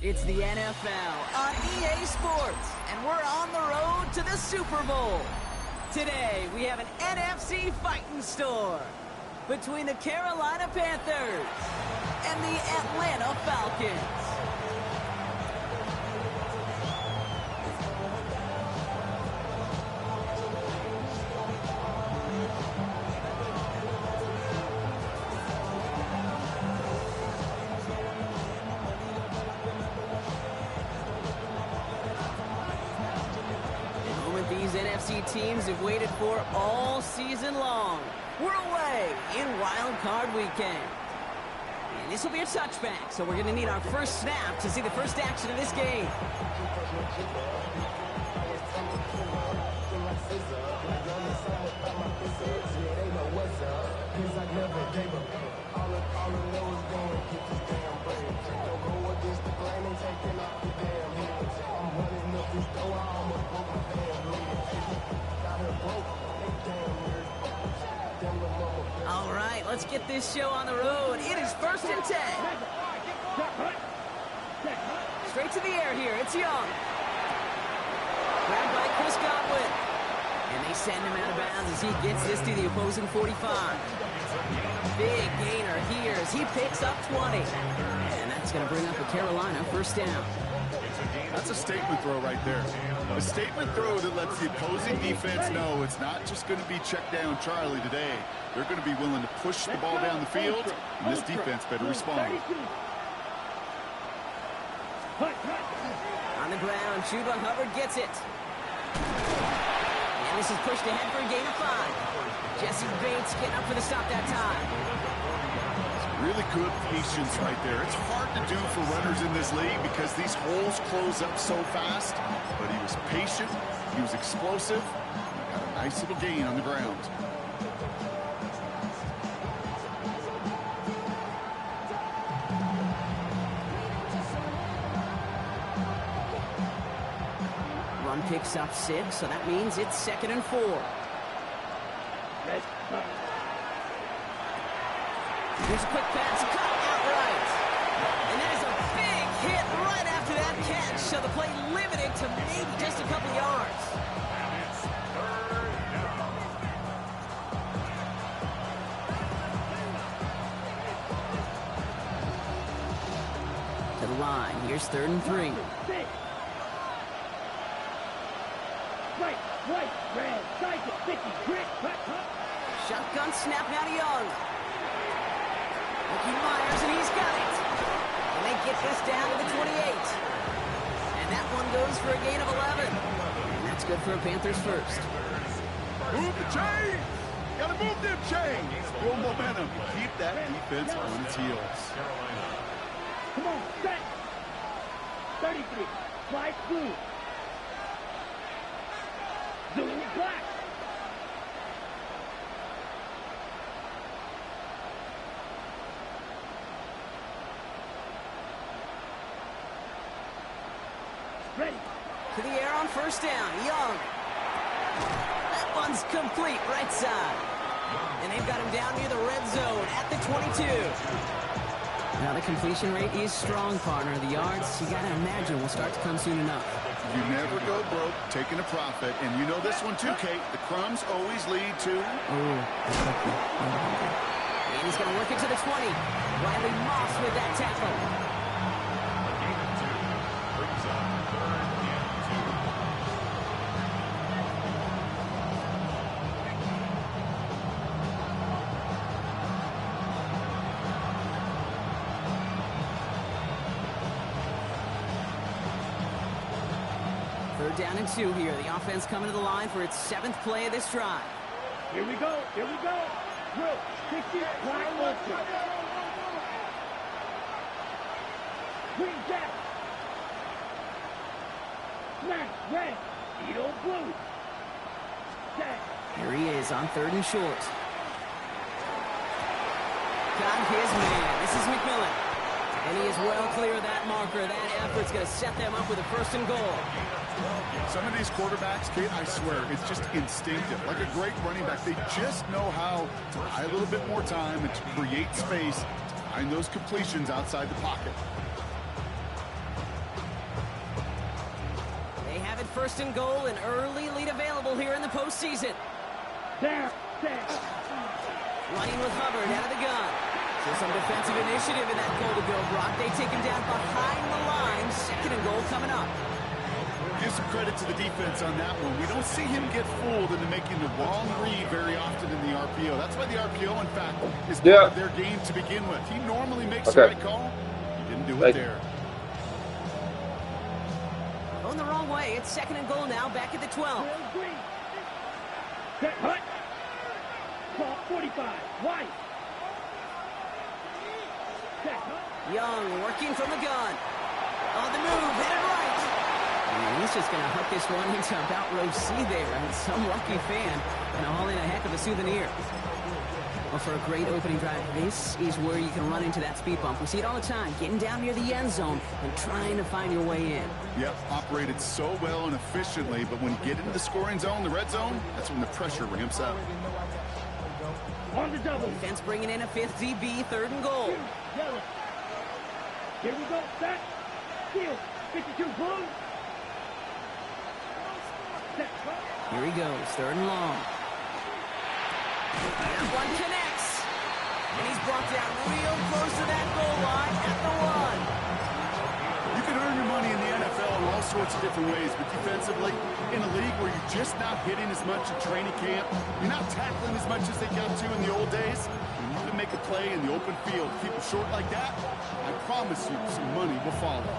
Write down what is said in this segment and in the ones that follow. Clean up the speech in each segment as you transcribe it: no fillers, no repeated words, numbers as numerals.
It's the NFL on EA Sports, and we're on the road to the Super Bowl. Today, we have an NFC fighting store between the Carolina Panthers and the Atlanta Falcons. NFC teams have waited for all season long. We're away in Wild Card Weekend. And this will be a touchback, so we're going to need our first snap to see the first action of this game. All right, let's get this show on the road. It is 1st and 10. Straight to the air here. It's Young. Grabbed by Chris Godwin. And they send him out of bounds as he gets this to the opposing 45. Big gainer here as he picks up 20. And that's going to bring up a Carolina first down. That's a statement throw right there. A statement throw that lets the opposing defense know it's not just going to be check down Charlie today. They're going to be willing to push the ball down the field, and this defense better respond. On the ground, Chuba Hubbard gets it. And this is pushed ahead for a gain of 5. Jesse Bates getting up for the stop that time. Really good patience right there. It's hard to do for runners in this league because these holes close up so fast. But he was patient, he was explosive, got a nice little gain on the ground. Run picks up 6, so that means it's 2nd and 4. Here's a quick pass, caught outright. And that is a big hit right after that catch. So the play limited to maybe just a couple yards. To the line, here's 3rd and 3. Right, red, cycle, 50, grit, Shotgun snap now to Young. Mickey Myers, and he's got it. And they get this down to the 28. And that one goes for a gain of 11. And that's good for a Panthers first. Move the chains! Gotta move them chains! Build momentum. Keep that defense on its heels. Come on, set! 33, slide through. Zoom black. Ready. To the air on first down, Young. That one's complete right side. And they've got him down near the red zone at the 22. Now the completion rate is strong, partner. The yards, you got to imagine, will start to come soon enough. You never go broke taking a profit. And you know this one too, Kate. The crumbs always lead to... And he's going to work it to the 20. Riley Moss with that tackle. Down and 2 here. The offense coming to the line for its 7th play of this drive. Here we go. Drill, 60, wide motion. Green jack. Smash, red, Edo blue. Jack. Here he is on 3rd and short. Got his man. This is McMillan. And he is well clear of that marker. That effort's going to set them up with a 1st and goal. Some of these quarterbacks, Kate, I swear, it's just instinctive. Like a great running back, they just know how to buy a little bit more time and to create space to find those completions outside the pocket. first and goal, an early lead available here in the postseason. There, there. Running with Hubbard out of the gun. So some defensive initiative in that goal to go, Brock. They take him down behind the line. Second and goal coming up. Give some credit to the defense on that one. We don't see him get fooled into making the wrong read very often in the RPO. That's why the RPO, in fact, is part of their game to begin with. He normally makes the right call. He didn't do it there. Going the wrong way. It's second and goal now, back at the 12. Set, hut. Ball 45. White. Set, hut. Young working from the gun. On the move, headed right. And he's just going to hook this one into about row C there. And some lucky fan going to haul in a heck of a souvenir. Well, for a great opening drive, this is where you can run into that speed bump. We see it all the time, getting down near the end zone and trying to find your way in. Yep, operated so well and efficiently, but when you get into the scoring zone, the red zone, that's when the pressure ramps up. On the double. Defense bringing in a fifth DB, third and goal. Yellow. Here we go. Set. Field. 52 blue. Set. Here he goes, third and long. That one connects. And he's brought down real close to that goal line at the 1. You can earn your money in the NFL in all sorts of different ways, but defensively, in a league where you're just not hitting as much in training camp, you're not tackling as much as they got to in the old days, when you can make a play in the open field, keep it short like that, I promise you some money will follow.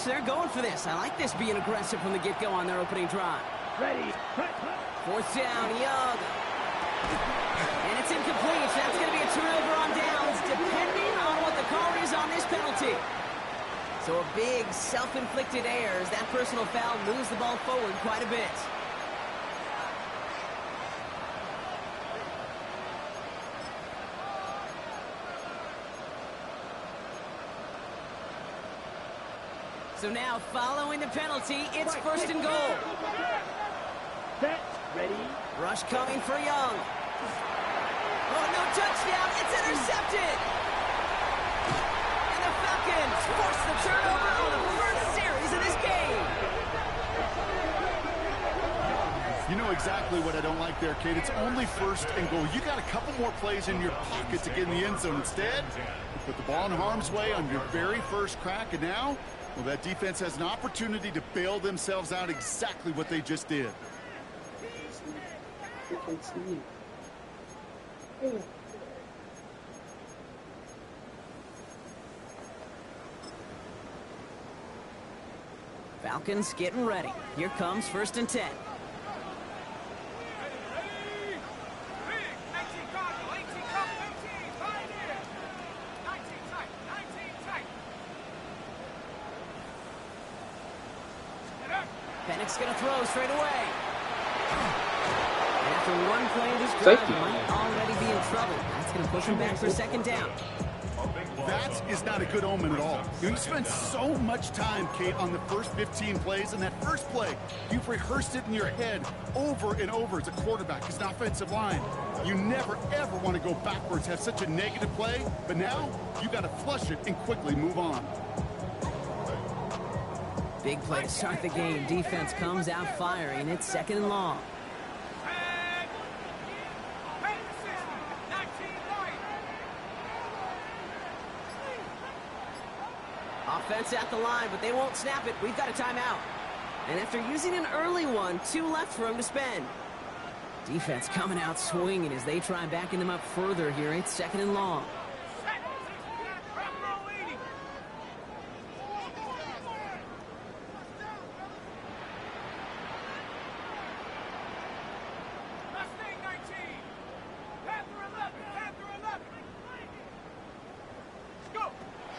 They're going for this. I like this being aggressive from the get-go on their opening drive. Ready. Fourth down, Young. And it's incomplete. That's going to be a turnover on downs, depending on what the call is on this penalty. So a big self-inflicted error as that personal foul moves the ball forward quite a bit. So now, following the penalty, it's first and goal. Set, ready. Rush coming for Young. Oh, no touchdown. It's intercepted. And the Falcons force the turnover on the first series of this game. You know exactly what I don't like there, Kate. It's only first and goal. You got a couple more plays in your pocket to get in the end zone. Instead, you put the ball in harm's way on your very first crack, and now, well, that defense has an opportunity to bail themselves out exactly what they just did. Falcons getting ready. Here comes first and 10. Penix going to throw straight away. And after one play, this drive might already be in trouble. That's going to push him back for second down. That is not a good omen at all. You spend so much time, Kate, on the first 15 plays, and that first play, you've rehearsed it in your head over and over as a quarterback, as an offensive line. You never, ever want to go backwards, have such a negative play, but now you got to flush it and quickly move on. Big play to start the game. Defense comes out firing. It's second and long. Offense at the line, but they won't snap it. We've got a timeout. And after using an early one, 2 left for him to spend. Defense coming out swinging as they try backing them up further here. It's second and long.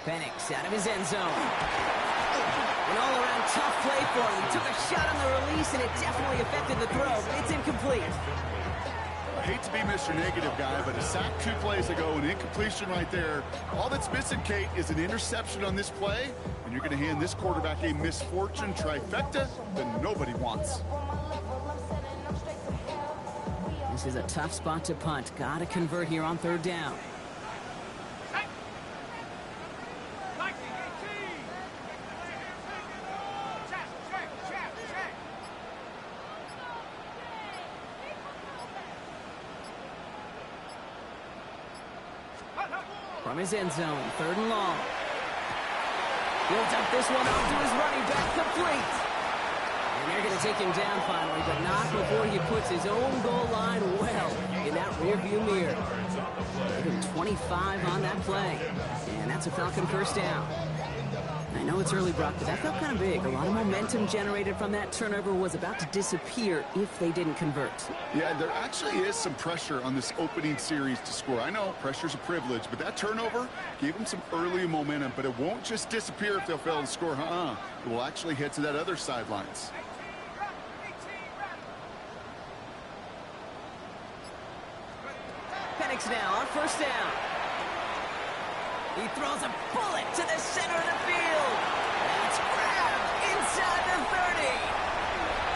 Penix out of his end zone. An all-around tough play for him. He took a shot on the release, and it definitely affected the throw, but it's incomplete. I hate to be Mr. Negative guy, but a sack 2 plays ago, an incompletion right there. All that's missing, Kate, is an interception on this play, and you're going to hand this quarterback a misfortune trifecta that nobody wants. This is a tough spot to punt. Gotta convert here on third down. From his end zone, third and long. He'll dump this one off to his running back, complete. And they're going to take him down finally, but not before he puts his own goal line well in that rearview mirror. Give him 25 on that play, and that's a Falcon first down. I know it's early, Brock, but that felt kind of big. A lot of momentum generated from that turnover was about to disappear if they didn't convert. Yeah, there actually is some pressure on this opening series to score. I know pressure's a privilege, but that turnover gave them some early momentum, but it won't just disappear if they'll fail to score. It will actually head to that other sidelines. Penix now on first down. He throws a bullet to the center of the field. That's grabbed inside the 30.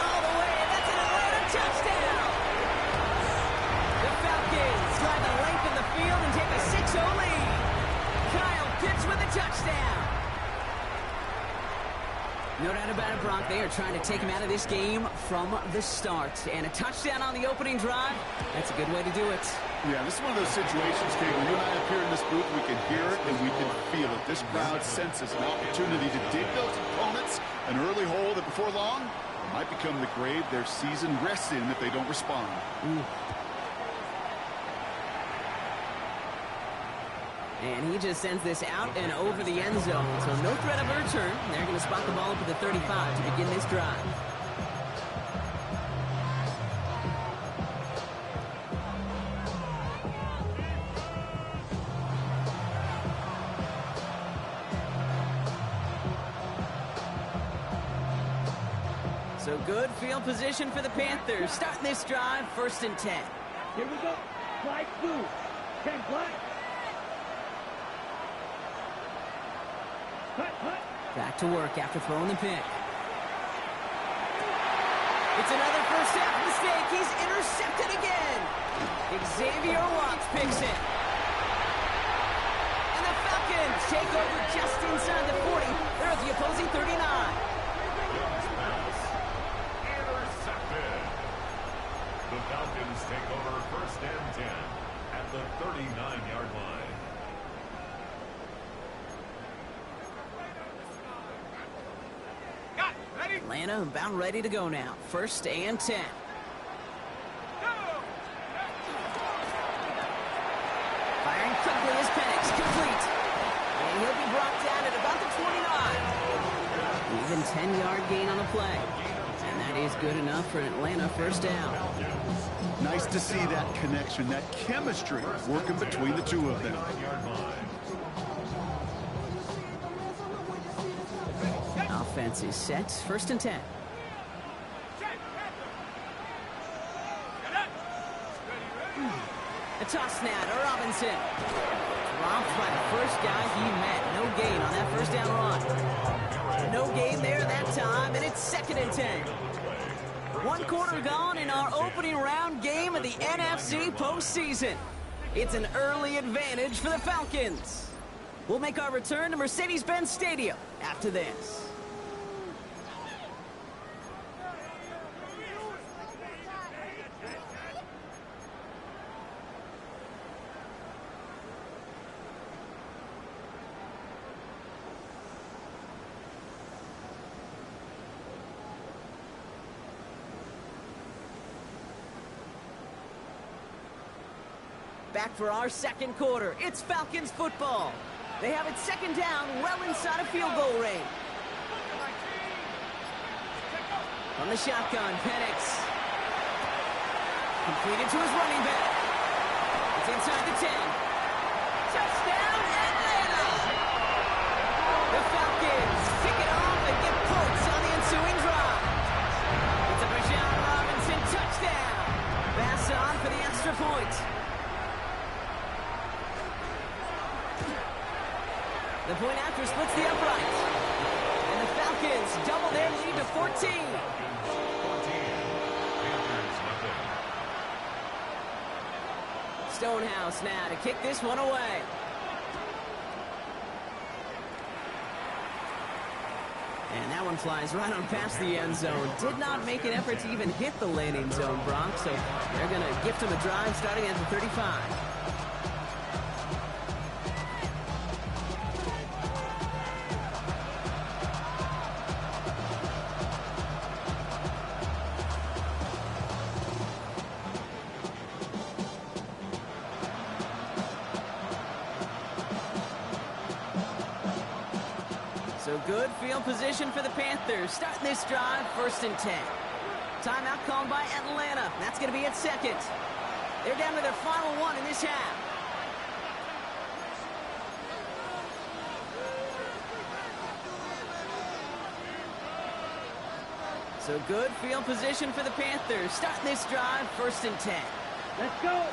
All the way, and that's an Atlanta touchdown. The Falcons drive the length of the field and take a 6-0 lead. Kyle Pitts with a touchdown. No doubt about it, Brock. They are trying to take him out of this game from the start. And a touchdown on the opening drive, that's a good way to do it. Yeah, this is one of those situations, Kate, when you and I up here in this booth, we can hear it and we can feel it. This crowd senses an opportunity to dig those opponents an early hole that before long might become the grave their season rests in if they don't respond. And he just sends this out and over the end zone. So no threat of a return. They're going to spot the ball up at the 35 to begin this drive. So good field position for the Panthers. Starting this drive, 1st and 10. Here we go. Flag 2. 10 flag. Back to work after throwing the pick. It's another first half mistake. He's intercepted again. Xavier Watts picks it. And the Falcons take over just inside the 40. They're at the opposing 39. Intercepted. The Falcons take over 1st and 10 at the 39-yard line. Atlanta about ready to go now. 1st and 10. Firing quickly is Penix, complete. And he'll be brought down at about the 29. Even 10-yard gain on the play. And that is good enough for an Atlanta first down. Nice to see that connection, that chemistry working between the two of them. Offense is set. 1st and 10. A toss now to Robinson. Dropped by the first guy he met. No gain on that first down run. No gain there that time, and it's 2nd and 10. 1 quarter gone in our opening round game of the NFC postseason. It's an early advantage for the Falcons. We'll make our return to Mercedes-Benz Stadium after this. Back for our 2nd quarter. It's Falcons football. They have it 2nd down, well inside of field goal range. From the shotgun, Penix. Completed to his running back. It's inside the 10. Touchdown, Atlanta! The Falcons kick it off and get points on the ensuing drive. It's a Bijan Robinson touchdown. Pass on for the extra point. The point after splits the uprights. And the Falcons double their lead to 14. Stonehouse now to kick this one away. And that one flies right on past the end zone. Did not make an effort to even hit the landing zone, Bronx, so they're going to gift him a drive starting at the 35. So good field position for the Panthers. Starting this drive, 1st and 10. Timeout called by Atlanta. That's going to be at 2nd. They're down to their final one in this half. So good field position for the Panthers. Starting this drive, 1st and 10. Let's go.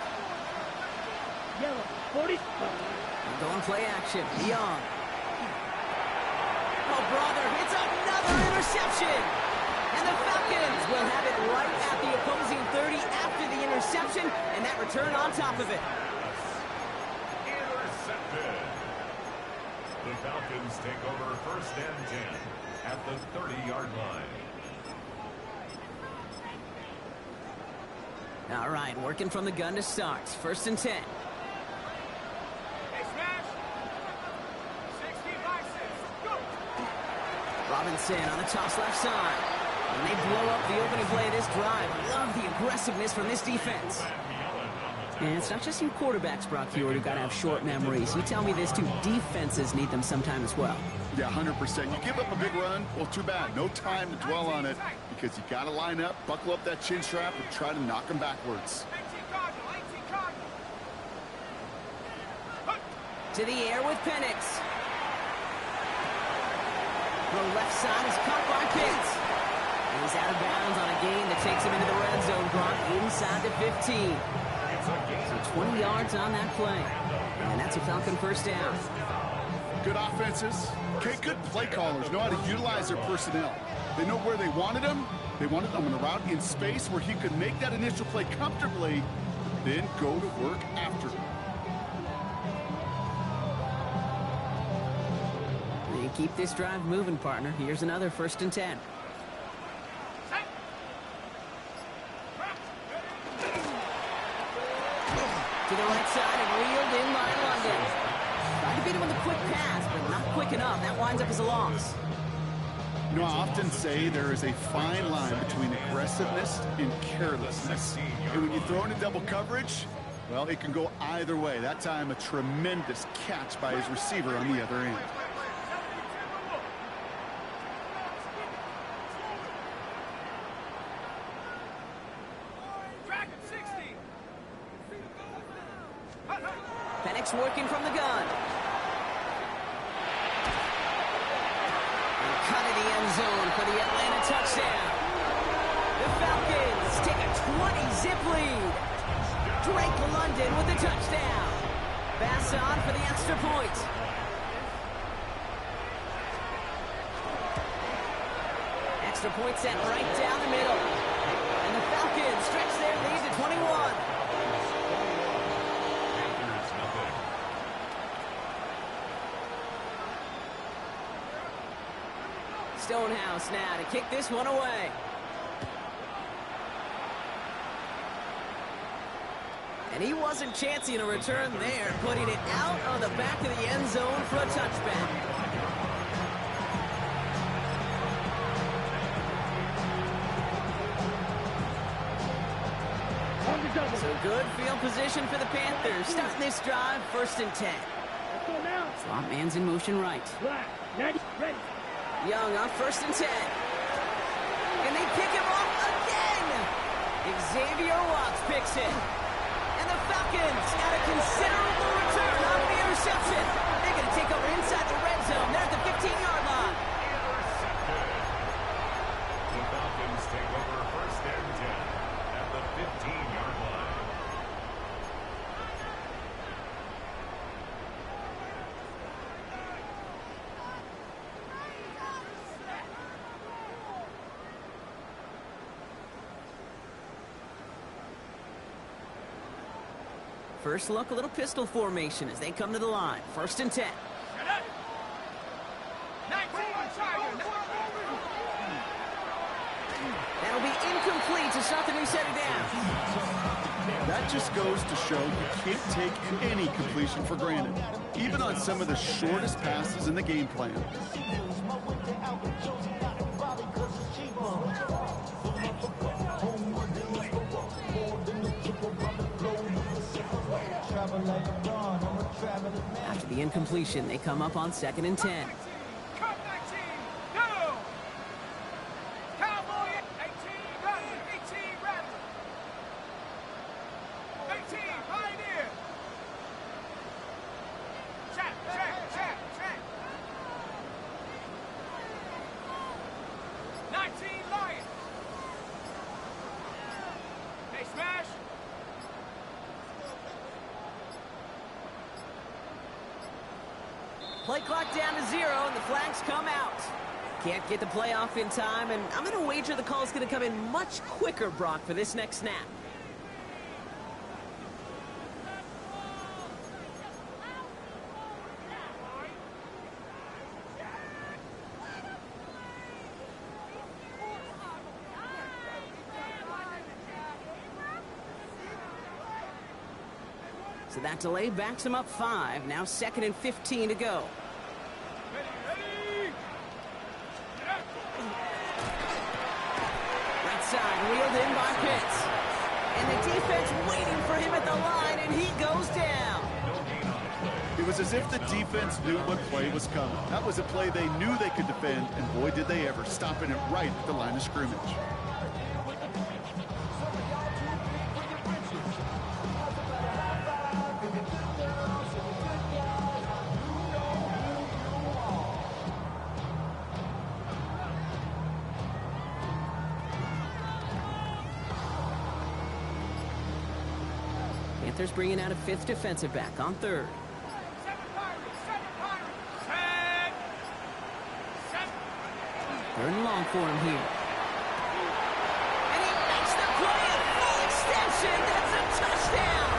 Yellow, 40. And going play action. Young. Oh, brother, it's another interception. And the Falcons will have it right at the opposing 30 after the interception, and that return on top of it. Intercepted. The Falcons take over 1st and 10 at the 30-yard line. All right, working from the gun to start. 1st and 10. Robinson on the toss left side. And they blow up the opening play of this drive. Love the aggressiveness from this defense. And it's not just you quarterbacks, Brock Huard, who got to have short memories. You tell me this too, defenses need them sometime as well. Yeah, 100%. You give up a big run, well, too bad. No time to dwell on it because you got to line up, buckle up that chin strap, and try to knock them backwards. To the air with Penix. The left side is caught by Pitts. He's out of bounds on a gain that takes him into the red zone, Brock, inside the 15. So 20 yards on that play. And that's a Falcon 1st down. Good offenses. Okay, good play callers know how to utilize their personnel. They know where they wanted him. They wanted him on a route in space where he could make that initial play comfortably, then go to work after. They keep this drive moving, partner. Here's another 1st and 10. To the right side and reeled in by London. Tried to beat him with a quick pass, but not quick enough. That winds up as a loss. You know, I often say there is a fine line between aggressiveness and carelessness. And when you throw into double coverage, well, it can go either way. That time, a tremendous catch by his receiver on the other end. Penix working from the gun. And cut in the end zone for the Atlanta touchdown. The Falcons take a 20-zip lead. Drake London with the touchdown. Pass on for the extra point. Extra point sent right down the middle. And the Falcons stretch their lead to 21. Stonehouse now to kick this one away. And he wasn't chancing a return there, putting it out on the back of the end zone for a touchback. So good field position for the Panthers. Starting this drive, 1st and 10. Swamp man's in motion right. Ready. Young on 1st and 10. And they pick him off again. Xavier Watts picks it. And the Falcons got a considerable return on the interception. They're going to take over inside the red zone. They're at the 15-yard line. Intercepted. The Falcons take over 1st and 10 at the 15-yard line. First look, a little pistol formation as they come to the line. 1st and 10. That'll be incomplete to start the new set of downs. That just goes to show you can't take any completion for granted, even on some of the shortest passes in the game plan. After the incompletion, they come up on 2nd and 10. Play clock down to 0, and the flags come out. Can't get the play off in time, and I'm going to wager the call is going to come in much quicker, Brock, for this next snap. So that delay backs him up 5. Now 2nd and 15 to go. Right side, wheeled in by Pitts. And the defense waiting for him at the line, and he goes down. It was as if the defense knew what play was coming. That was a play they knew they could defend, and boy, did they ever, stopping it right at the line of scrimmage. Panthers bringing out a 5th defensive back on 3rd. Third and long for him here. And he makes the play at full extension. That's a touchdown.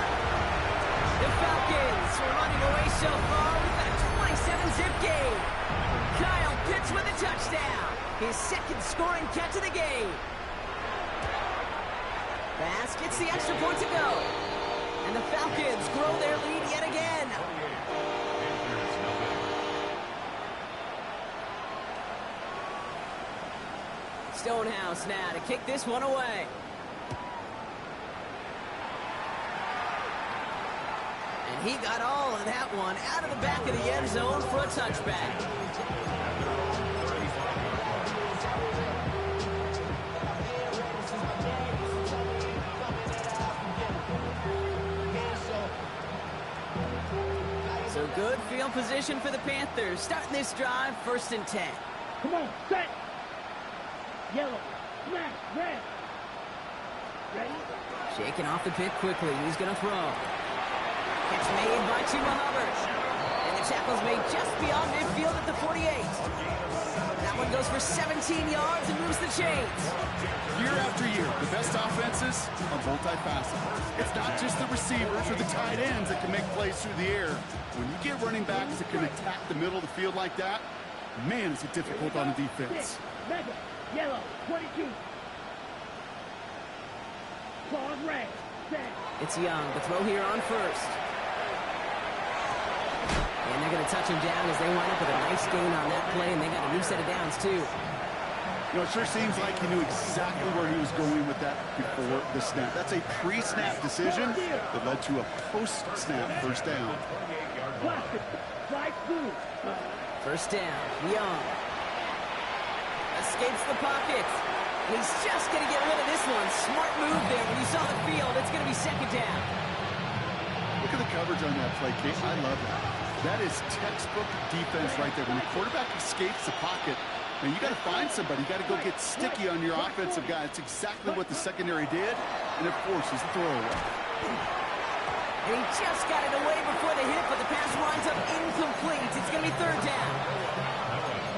The Falcons are running away so far with a 27-zip game. Kyle Pitts with a touchdown. His 2nd scoring catch of the game. Pass gets the extra point to go. And the Falcons grow their lead yet again. Stonehouse now to kick this one away. And he got all of that one out of the back of the end zone for a touchback. So good field position for the Panthers. Starting this drive, 1st and 10. Come on, set. Yellow, black, red. Ready? Shaking off the pick quickly. He's going to throw. Catch made by Chuba Hubbard. And the tackle's made just beyond midfield at the 48. That one goes for 17 yards and moves the chains. Year after year, the best offenses are multifaceted. It's not just the receivers or the tight ends that can make plays through the air. When you get running backs that can attack the middle of the field like that, man, is it difficult on the defense. Mega, yellow, 22. Claws red, set. It's Young. The throw here on 1st. And they're going to touch him down as they wind up with a nice gain on that play, and they got a new set of downs, too. You know, it sure seems like he knew exactly where he was going with that before the snap. That's a pre-snap decision that led to a post-snap 1st down. Plastic, fly through. 1st down, Young. Escapes the pocket. He's just going to get rid of this one. Smart move there. When you saw the field, it's going to be 2nd down. Look at the coverage on that play, Kate. I love that. That is textbook defense right there. When the quarterback escapes the pocket, and you got to find somebody. You got to go get sticky on your offensive guy. It's exactly what the secondary did, and it forces the throwaway. And he just got it away before the hit, but the pass winds up incomplete. It's going to be 3rd down.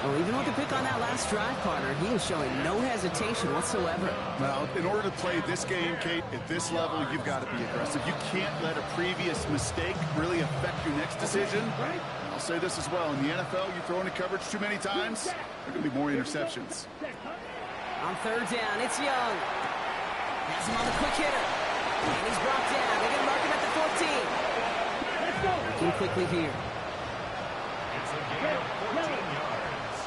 Well, even with the pick on that last drive, partner, he is showing no hesitation whatsoever. Well, in order to play this game, Kate, at this level, you've got to be aggressive. You can't let a previous mistake really affect your next decision. I'll say this as well. In the NFL, you throw into coverage too many times, there are going to be more interceptions. On third down, it's Young. Has him on the quick hitter. And he's brought down. They're going to mark him at the 14. Working quickly here. It's a gain of 14 yards.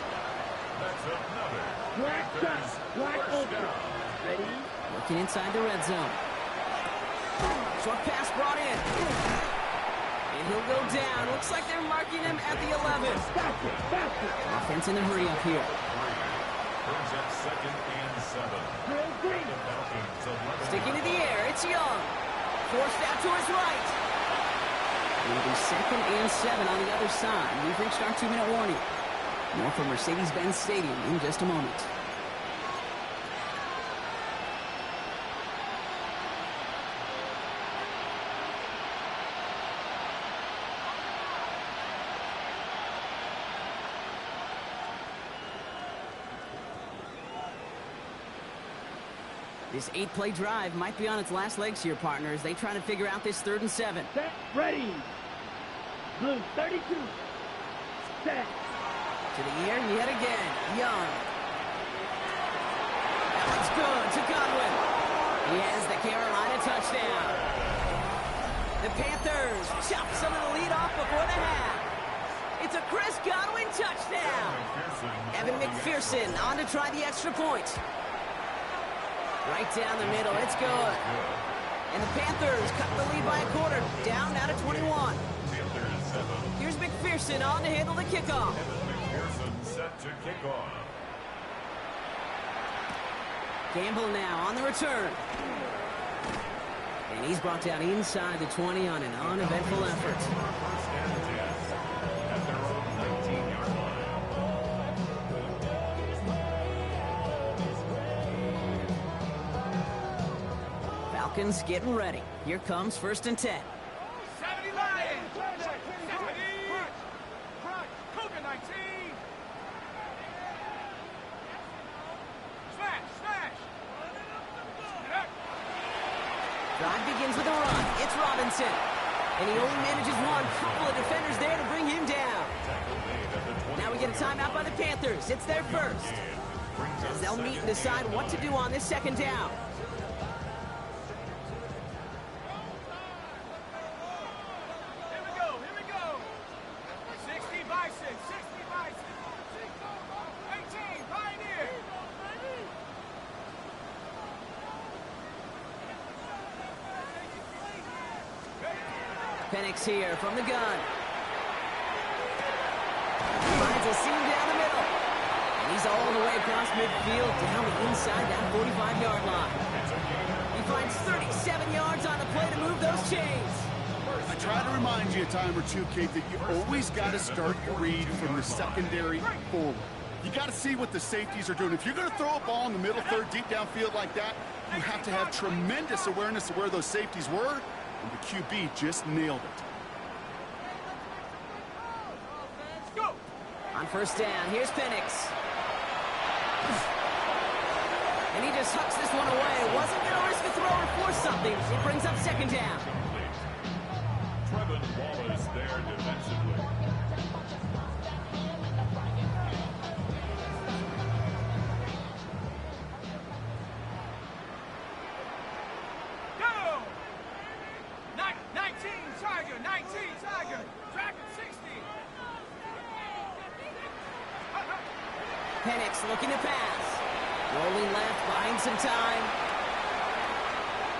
That's another. First down. Ready? Working inside the red zone. Short pass brought in. And he'll go down. Looks like they're marking him at the 11. Offense in a hurry up here. Brings up 2nd and 7. The Falcons 11. Sticking to the air, it's Young. Forced out to his right. It'll be 2nd and 7 on the other side. We've reached our 2-minute warning. More from Mercedes-Benz Stadium in just a moment. This 8-play drive might be on its last legs here, partners. They try to figure out this 3rd and 7. Set, ready. Blue 32. Set. To the air yet again. Young. That one's good to Godwin. He has the Carolina touchdown. The Panthers chop some of the lead off before the half. It's a Chris Godwin touchdown. Evan McPherson on to try the extra point. Right down the middle, it's good. And the Panthers cut the lead by a quarter, down now to 21. Here's McPherson on to handle the kickoff. McPherson set to kick off. Campbell now on the return. And he's brought down inside the 20 on an uneventful effort. First and 10 at their own 19-yard line. Falcons getting ready. Here comes 1st and 10. 70 Lions! 70! Cougar 19! Smash! Drive begins with a run. It's Robinson. And he only manages one. Couple of defenders there to bring him down. Now we get a timeout by the Panthers. It's their first. As they'll meet and decide what to do on this 2nd down. Here we go! 60 Bison! 18 Pioneer! Penix here from the gun. Finds a seam down the middle. And he's all the way across midfield down inside that 45-yard line. He finds 37 yards on the play to move those chains. I try to remind you a time or two, Kate, that you always got to start your read from the secondary forward. You got to see what the safeties are doing. If you're going to throw a ball in the middle third, deep downfield like that, you have to have tremendous awareness of where those safeties were, and the QB just nailed it. Go! On 1st down, here's Penix. And he just hucks this one away. Wasn't going to risk a throw or force something. It brings up 2nd down. Trevin Wallace there defensively. Go! 19 Tiger! Dragon 60! Penix looking to pass. Rolling left, buying some time.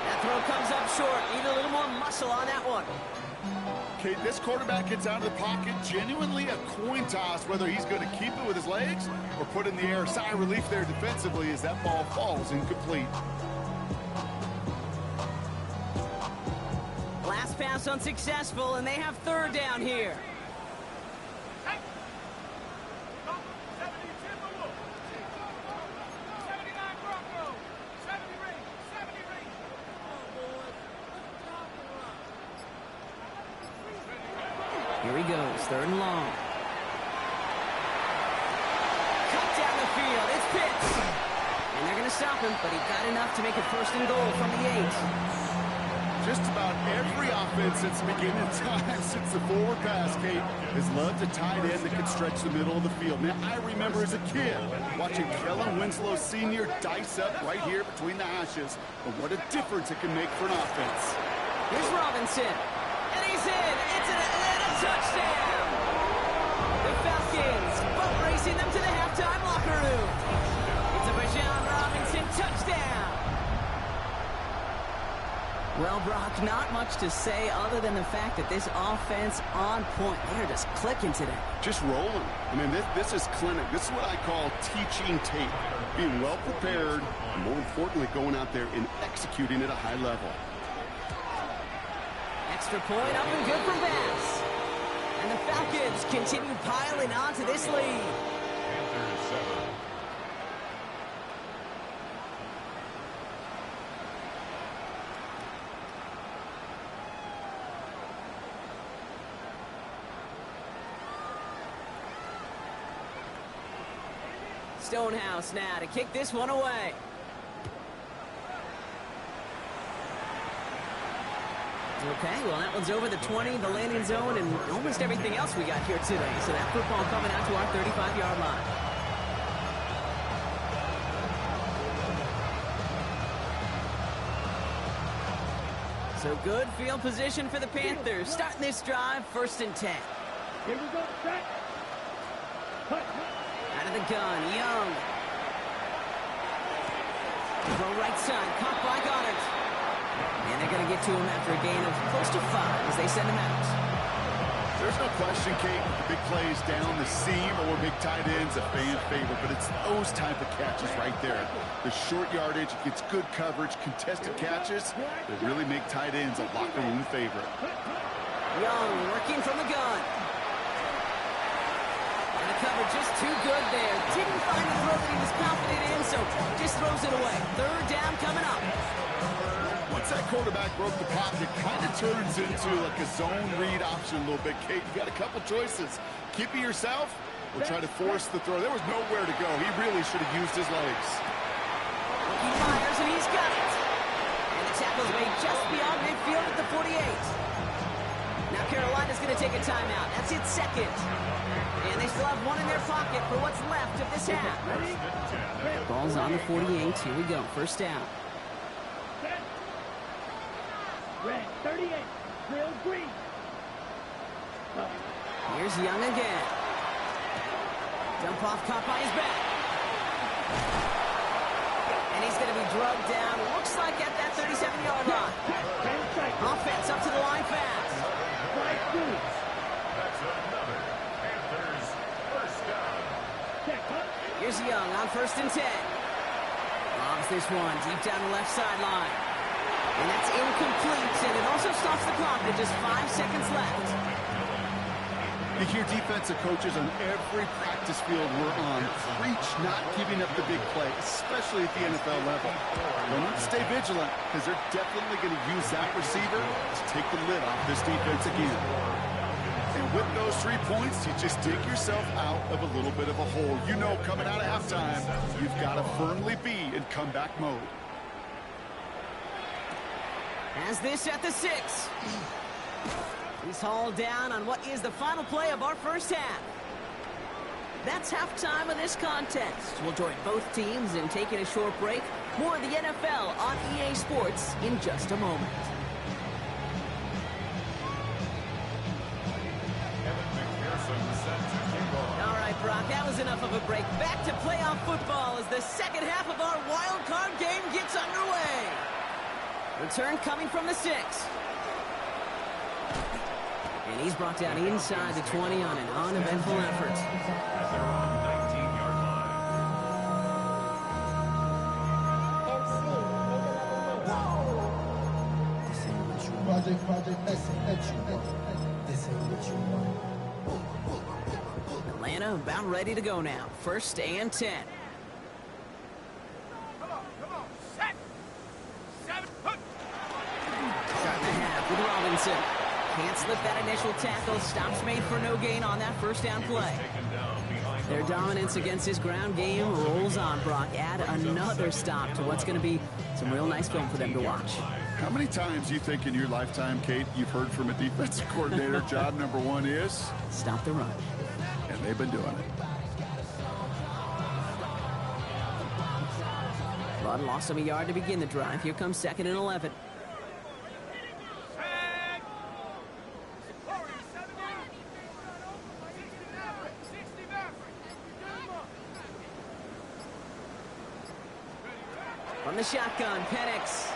That throw comes up short. Need a little more muscle on that one. Kate, this quarterback gets out of the pocket, genuinely a coin toss whether he's going to keep it with his legs or put it in the air. Sigh of relief there defensively as that ball falls incomplete. Last pass unsuccessful, and they have 3rd down here. 70 Timberwolves! 79 Broncos! 70 Rangers! Here he goes, 3rd and long. field. It's Pitts. And they're going to stop him, but he got enough to make it 1st and goal from the 8. Just about every offense since the beginning of time, since the forward pass, Kate, has loved a tight end that can stretch the middle of the field. Now, I remember as a kid watching Kellen Winslow Sr. dice up right here between the hashes. But what a difference it can make for an offense. Here's Robinson. And he's in. It's a touchdown. The Falcons boat racing them to the halftime locker room. It's a Bijan Robinson touchdown. Well, Brock, not much to say other than the fact that this offense on point. They're just clicking today. Just rolling. I mean, this is clinic. This is what I call teaching tape. Being well prepared, and more importantly, going out there and executing at a high level. Extra point up and good for Bass. And the Falcons continue piling on to this lead. Panthers 7. Stonehouse now to kick this one away. Okay, well, that one's over the 20, the landing zone, and almost everything else we got here today. So that football coming out to our 35-yard line. So good field position for the Panthers. Starting this drive, 1st and 10. Here we go, set. Cut. Out of the gun, Young. Throw right side, caught by Goddard. And they're going to get to him after a gain of close to 5 as they send him out. There's no question, Kate, the big plays down the seam or big tight ends a fan favorite, but it's those type of catches right there. The short yardage, gets good coverage, contested catches that really make tight ends a locker room favorite. Young working from the gun. And the cover just too good there. Didn't find the throw that he was confident in, so just throws it away. 3rd down coming up. Once that quarterback broke the pocket, kind of turns into like a zone read option a little bit, Kate. You got a couple choices. Keep it yourself or try to force the throw. There was nowhere to go. He really should have used his legs. He fires, and he's got it. And the tackle's made just beyond midfield at the 48. Now Carolina's going to take a timeout. That's its 2nd. And they still have one in their pocket for what's left of this half. Ball's on the 48. Here we go. 1st down. Red 38. Drill green. Here's Young again. Dump off, caught by his back. And he's going to be drugged down, looks like at that 37-yard line. Offense up to the line fast. That's another Panthers 1st down. Here's Young on 1st and 10. Lobs this one deep down the left sideline. And that's incomplete, and it also stops the clock at just 5 seconds left. You hear defensive coaches on every practice field we're on preach not giving up the big play, especially at the NFL level. They'll need to stay vigilant because they're definitely going to use that receiver to take the lid off this defense again. And with those 3 points, you just dig yourself out of a little bit of a hole. You know, coming out of halftime, you've got to firmly be in comeback mode. As this at the 6. He's hauled down on what is the final play of our 1st half. That's halftime of this contest. We'll join both teams in taking a short break. More of the NFL on EA Sports in just a moment. All right, Brock, that was enough of a break. Back to playoff football as the 2nd half of our wild card game gets underway. Return coming from the 6. And he's brought down inside the 20 on an uneventful effort. As they're on 19-yard line. Project This ain't what you want. Atlanta about ready to go now. 1st and 10. Come on. Set. 7. Hook. Starting the half with Robinson. Can't slip that initial tackle. Stops made for no gain on that 1st down play. Taken down behind Their dominance against his ground game rolls on, Brock. Add another stop to what's going to be some real nice film for them to watch. How many times do you think in your lifetime, Kate, you've heard from a defensive coordinator, job number one is? Stop the run. And they've been doing it. Rod lost him a yard to begin the drive. Here comes 2nd and 11. From the shotgun, Penix.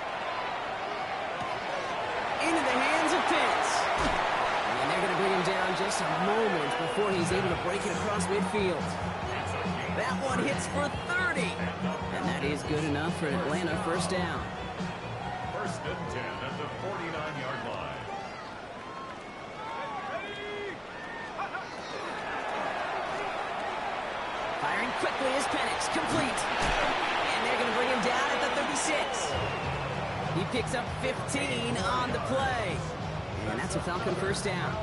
Into the hands of Pitts. And they're going to bring him down just a moment before he's able to break it across midfield. That one hits for 30. And that is good enough for an Atlanta first down. 1st and 10 at the 49-yard line. Firing quickly is Penix. Complete. And they're going to bring him down at the 36. He picks up 15 on the play. And that's a Falcon first down.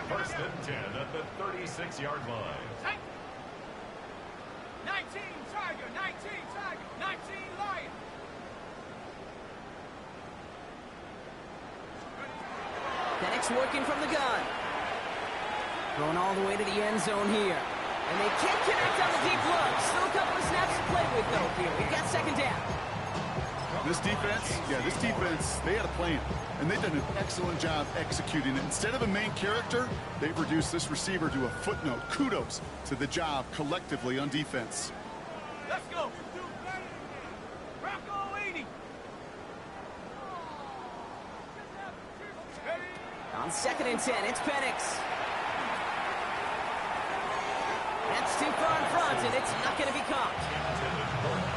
1st and 10 at the 36-yard line. 19 Tiger, 19 Tiger, 19 Lion. Penix working from the gun. Going all the way to the end zone here. And they can't connect on the deep look. Still a couple of snaps to play with, though, here. We've got 2nd down. This defense, they had a plan, and they've done an excellent job executing it. Instead of a main character, they've reduced this receiver to a footnote. Kudos to the job collectively on defense. Let's go. Rocco 80. On 2nd and 10, it's Penix. That's too far in front, and it's not going to be caught.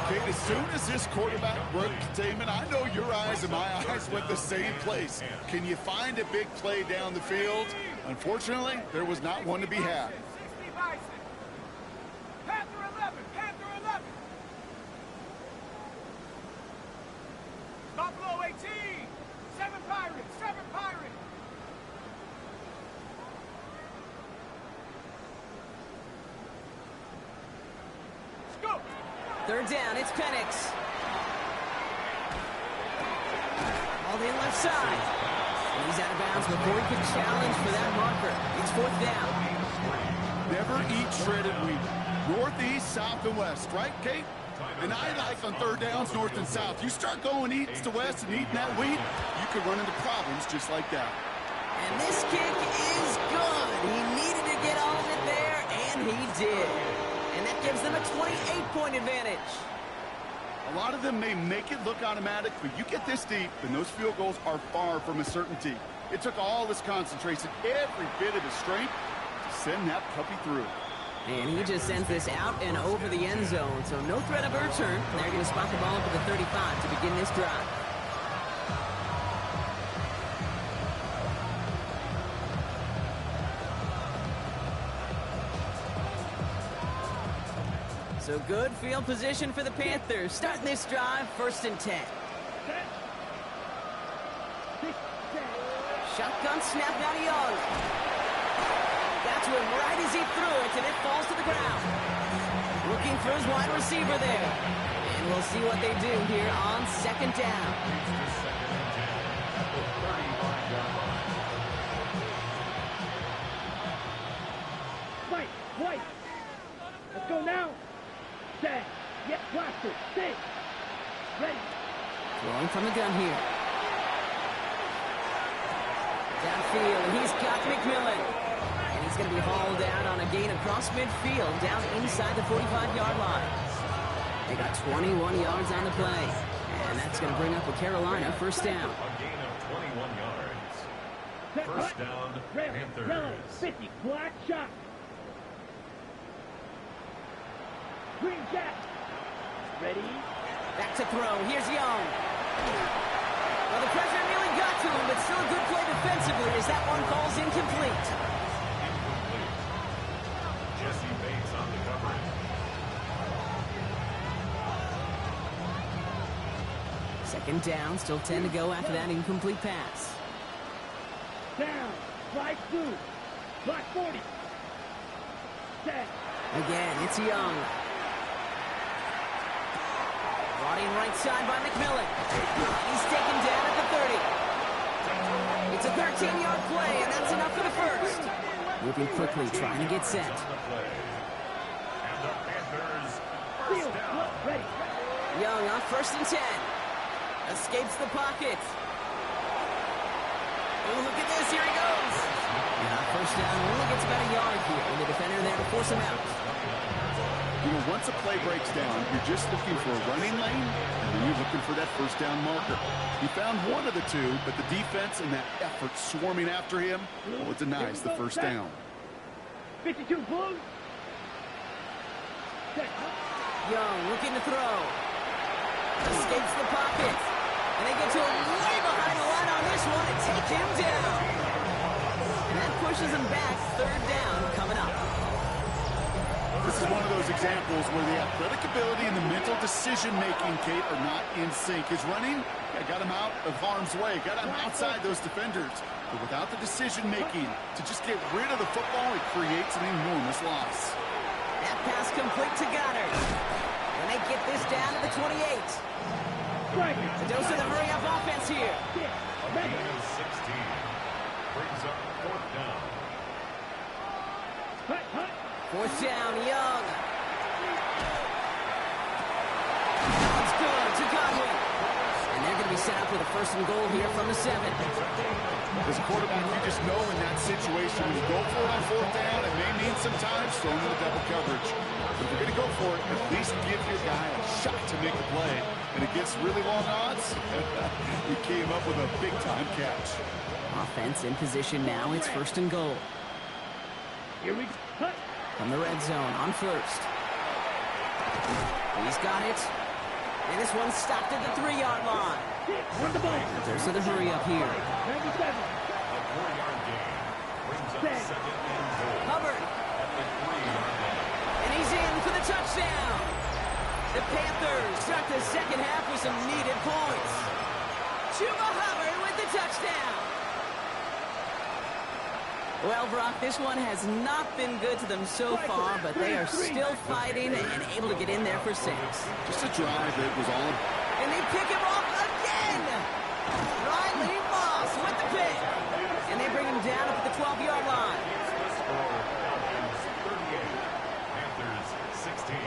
Kate, as soon as this quarterback broke containment, I know your eyes and my eyes went the same place. Can you find a big play down the field? Unfortunately, there was not one to be had. 60 Bison. Panther 11, Panther 11. Buffalo 18. 7 Pirates, 7 Pirates. Let's go. 3rd down, it's Penix. All the left side. And he's out of bounds before he can challenge for that marker. It's 4th down. Never eat shredded wheat. Northeast, south, and west, right, Kate? And I like on 3rd downs, north and south. You start going east to west and eating that wheat, you could run into problems just like that. And this kick is good. He needed to get all of it there, and he did. And that gives them a 28-point advantage. A lot of them may make it look automatic, but you get this deep, and those field goals are far from a certainty. It took all his concentration, every bit of his strength, to send that puppy through. And he just sends this out and over the end zone, so no threat of a return. They're going to spot the ball up at the 35 to begin this drive. So good field position for the Panthers. Starting this drive, 1st and 10. Shotgun snap down to Young. That's one right as he threw it, and it falls to the ground. Looking for his wide receiver there. And we'll see what they do here on 2nd down. White. Let's go now. Set. Yep, watch it. Sit. Ready. Throwing from the gun here. Downfield, and he's got McMillan. And he's going to be hauled down on a gain across midfield, down inside the 45-yard line. They got 21 yards on the play. And that's going to bring up a Carolina first down. A gain of 21 yards. First down, Panthers. Yellow, 50, black shot. Green jack. Ready. Back to throw. Here's Young. Well, the pressure nearly got to him, but still a good play defensively as that one falls incomplete. Jesse Bates on the coverage. Second down, still 10 to go after that incomplete pass. Down. Slide through. Block 40. Set. Again, it's Young. Brought in right side by McMillan. He's taken down at the 30. It's a 13-yard play, and that's enough for the first. Moving quickly, trying to get set. And the Panthers Field. first down. Look, ready. Young on 1st and 10. Escapes the pocket. Oh, look at this. Here he goes. Yeah, 1st down. Only gets about a yard here. And the defender there to force him out. You know, once a play breaks down, you're just looking for a running lane, and then you're looking for that 1st down marker. He found one of the two, but the defense and that effort swarming after him, well, it denies the 1st down. 52 Blues. Set. Young looking to throw. Escapes the pocket. And they get to him way behind the line on this one and take him down. And that pushes him back. 3rd down coming up. This is one of those examples where the athletic ability and the mental decision-making, Kate, are not in sync. His running, got him out of harm's way, got him outside those defenders. But without the decision-making to just get rid of the football, it creates an enormous loss. That pass complete to Goddard. And they get this down to the 28. Strike. The dose of the hurry-up offense here. A gain of 16. Brings up 4th down. Hut, hut. 4th down, Young. It's good to Godwin. And they're going to be set up with a 1st and goal here from the 7. As a quarterback, you just know in that situation, when you go for it on 4th down, it may mean sometimes throwing into double coverage. But if you're going to go for it, at least give your guy a shot to make a play. And against really long odds, he came up with a big-time catch. Offense in position now. It's 1st and goal. Here we go. Hut. From the red zone on 1st. He's got it. And this one's stopped at the 3-yard line. Run the ball. There's the hurry up here. 97. A 4-yard gain. Brings up Set. 2nd and goal. Hubbard. At the 3-yard line. And he's in for the touchdown. The Panthers start the 2nd half with some needed points. Chuba Hubbard with the touchdown. Well, Brock, this one has not been good to them so far, but they are still fighting and able to get in there for 6. Just a drive that was all And they pick him off again. Riley Moss with the pick. And they bring him down up at the 12-yard line. Score, Falcons 38. Panthers 16.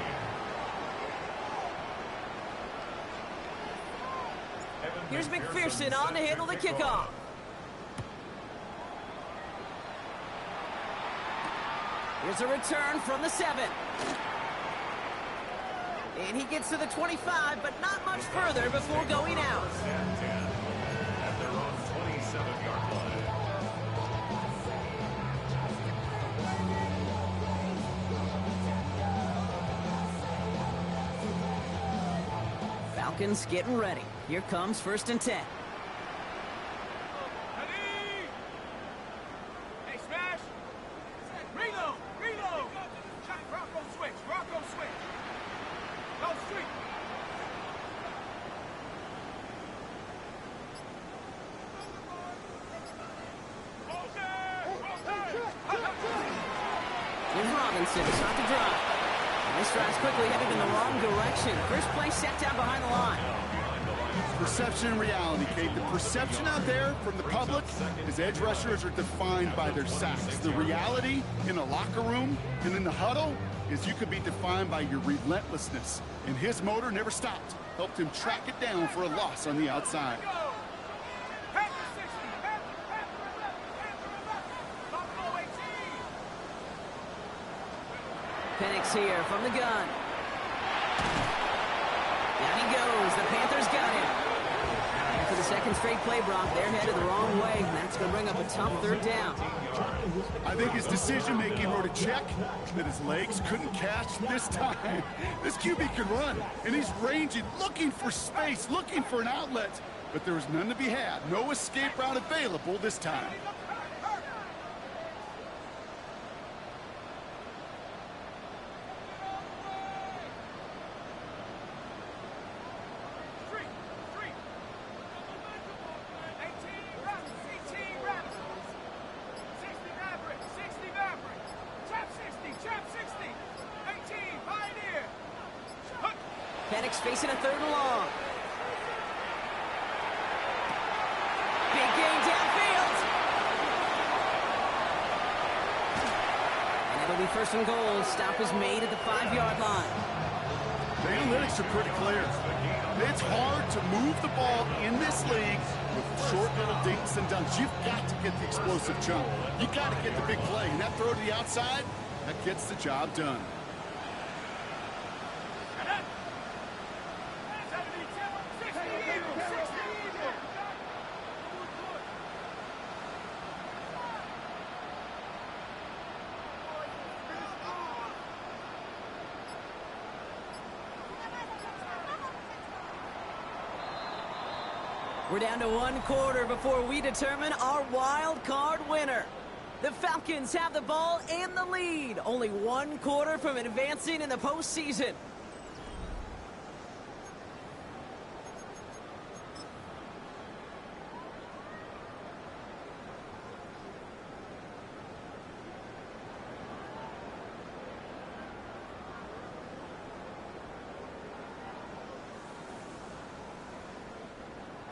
Here's McPherson on to handle the kickoff. Here's a return from the 7. And he gets to the 25, but not much further before going out. And 10 at their own 27-yard line. Falcons getting ready. Here comes 1st and 10. Ready? Hey, smash. Reload. Reload. Rocco switch. Rocco switch. Go street. Here's Robinson to start the drive. And this drive's quickly headed in the wrong direction. First play set down behind the line. perception and reality, Kate. The perception out there from the public is edge rushers are defined by their sacks. The reality in a locker room and in the huddle is you could be defined by your relentlessness. And his motor never stopped. Helped him track it down for a loss on the outside. Penix here from the gun. Down he goes. The Panthers got him. And for the second straight play, Brock, they're headed the wrong way. And that's going to bring up a tough third down. I think his decision-making wrote a check that his legs couldn't catch this time. This QB can run, and he's ranging, looking for space, looking for an outlet. But there was none to be had. No escape route available this time. Chap 60, backs facing a 3rd and long. Big gain downfield. And it'll be 1st and goal. Stop is made at the 5-yard line. The analytics are pretty clear. It's hard to move the ball in this league with short little dinks and dunks. You've got to get the explosive jump. You got to get the big play. And that throw to the outside, that gets the job done. We're down to 1 quarter before we determine our wild card winner. The Falcons have the ball and the lead. Only 1 quarter from advancing in the postseason.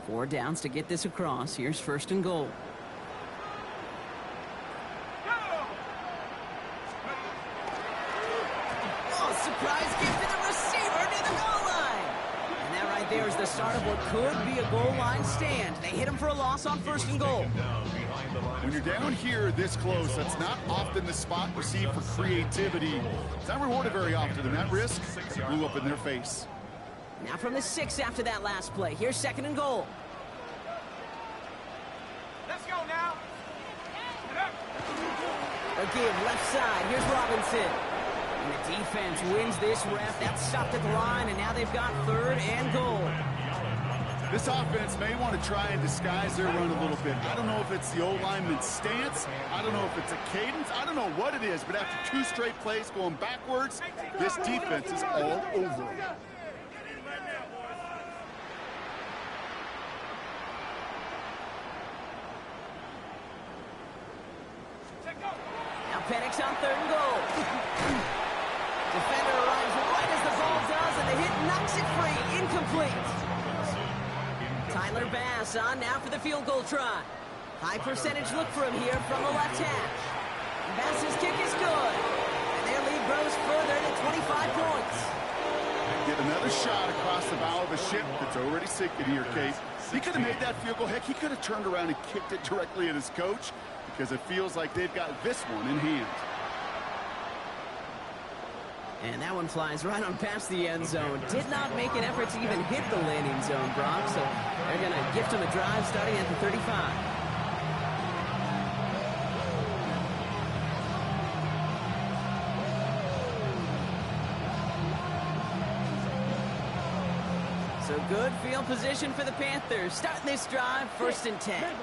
Four downs to get this across. Here's 1st and goal. Oh, surprise gift to the receiver near the goal line. And that right there is the start of what could be a goal line stand. They hit him for a loss on 1st and goal. When you're down here this close, that's not often the spot received for creativity. It's not rewarded very often, and that risk blew up in their face. Now from the 6 after that last play. Here's 2nd and goal. Let's go now. A give left side. Here's Robinson. And the defense wins this rep. That's stopped at the line, and now they've got 3rd and goal. This offense may want to try and disguise their run a little bit. I don't know if it's the old lineman's stance. I don't know if it's a cadence. I don't know what it is, but after 2 straight plays going backwards, this defense is all over. Now Penix on 3rd and goal. Defender arrives right as the ball does, and the hit knocks it free. Incomplete. Tyler Bass on now for the field goal try. High percentage look for him here from the left hash. Bass's kick is good. And their lead grows further to 25 points. Get another shot across the bow of a ship that's already sinking here, Kate. He could have made that field goal. Heck, he could have turned around and kicked it directly at his coach, because it feels like they've got this one in hand. And that one flies right on past the end zone. Did not make an effort to even hit the landing zone, Brock. So they're going to gift him a drive starting at the 35. So good field position for the Panthers. Starting this drive, 1st and 10.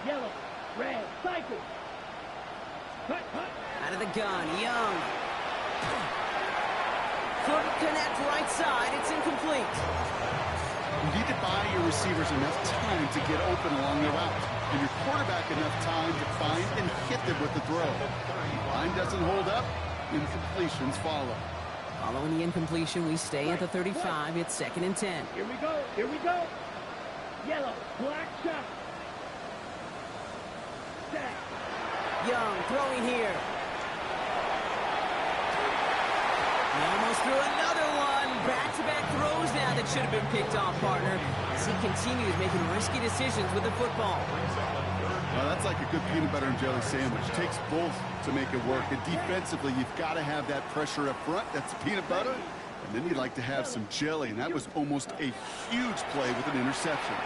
Yellow, red, cycle. Cut, cut. Out of the gun, Young. Couldn't connect right side. It's incomplete. You need to buy your receivers enough time to get open along the route, and your quarterback enough time to find and hit them with the throw. Line doesn't hold up, incompletions follow. Following the incompletion, we stay at the 35. It's 2nd and 10. Here we go, here we go. Yellow, black shot. Set. Young throwing here. He almost threw another one. Back-to-back throws now that should have been picked off, partner, as he continues making risky decisions with the football. Well, that's like a good peanut butter and jelly sandwich. It takes both to make it work. And defensively, you've got to have that pressure up front. That's peanut butter. And then you'd like to have some jelly. And that was almost a huge play with an interception.